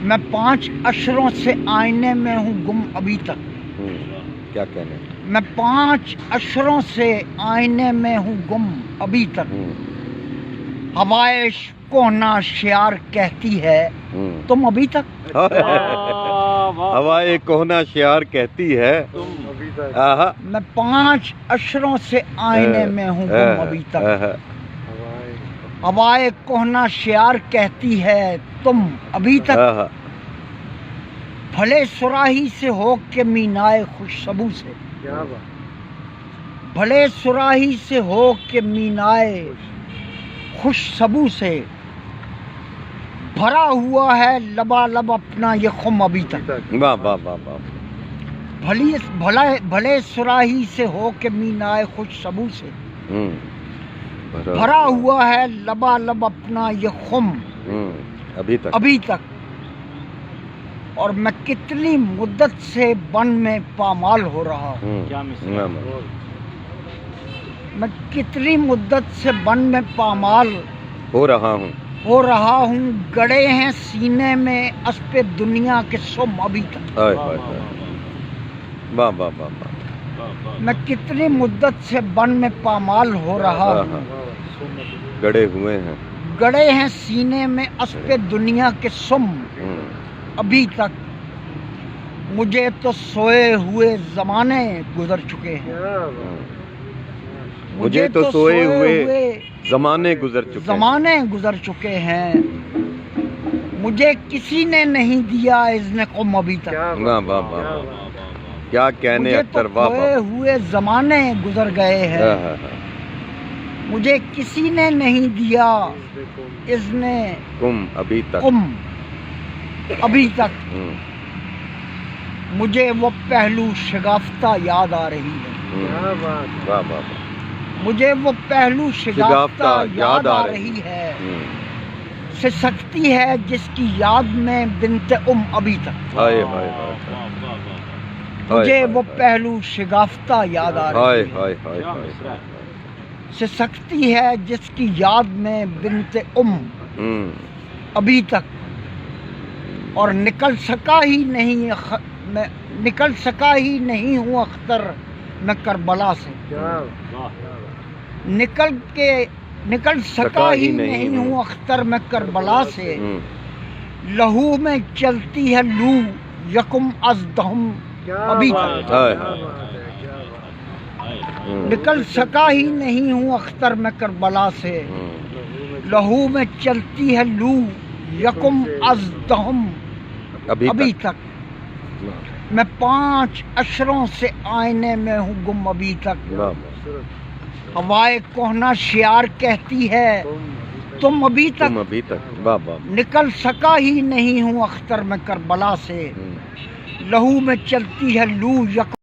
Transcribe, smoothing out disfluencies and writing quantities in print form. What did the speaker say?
میں 5 اشروں سے آئینے میں ہوں گم ابھی تک. کیا کہنے؟ میں 5 اشروں سے آئینے میں ہوں گم ابھی تک. ہوائے کوہنا شعار کہتی ہے تم ابھی تک. ہوائے کوہنا شعار کہتی ہے میں 5 اشروں سے آئینے میں ہوں گم ابھی تک. ہوائے کوہنا شعار کہتی ہے تم ابھی تک. بھلے سراہی سے ہو کے مینائے خوشبو سے. بھلے سراہی سے ہو کے مینائے خوشبو سے بھرا ہوا ہے لبالب اپنا یہ خم ابھی تک. واہ واہ واہ واہ. بھلے سراہی سے ہو کے مینائے خوشبو سے بھرا ہوا ہے لبالب اپنا یہ خم ابھی تک. اور میں کتنی مدت سے بن میں پامال ہو رہا ہوں. میں کتنی مدت سے بن میں پامال ہو رہا ہوں. گڑے ہیں سینے میں اسپ دنیا کے سم ابھی تک. واہ واہ واہ. میں کتنی مدت سے بن میں پامال ہو رہا ہوں. گڑے ہیں سینے میں اسپ دنیا کے سم ابھی تک. مجھے تو سوئے ہوئے زمانے گزر چکے ہیں. مجھے تو سوئے ہوئے زمانے گزر چکے ہیں. مجھے کسی نے نہیں دیا اذن قم ابھی تک. کیا کہنے اختر. مجھے تو سوئے ہوئے زمانے گزر گئے ہیں. مجھے کسی نے نہیں دیا اذن قم ابھی تک. مجھے وہ پہلو شگافتہ یاد آ رہی ہے. مجھے وہ پہلو شگافتہ یاد آ رہی ہے. سے سکتی ہے جس کی یاد میں بنت ابھی تک. مجھے وہ پہلو شگافتہ یاد آ رہی ہے. سے سکتی ہے جس کی یاد میں بنت ابھی تک. اور نکل سکا ہی نہیں ہوں اختر میں کربلا سے. نکل سکا ہی نہیں ہوں اختر میں کربلا سے. لہو میں چلتی ہے لو یکم از دہم ابھی تک. نکل سکا ہی نہیں ہوں اختر میں کربلا سے. لہو میں چلتی ہے لو یکم از دہم ابھی تک. میں 5 اشروں سے آئینے میں ہوں گم ابھی تک. ہوائے کوہنا شعار کہتی ہے تم ابھی تک. نکل سکا ہی نہیں ہوں اختر میں کربلا سے. لہو میں چلتی ہے لو یکم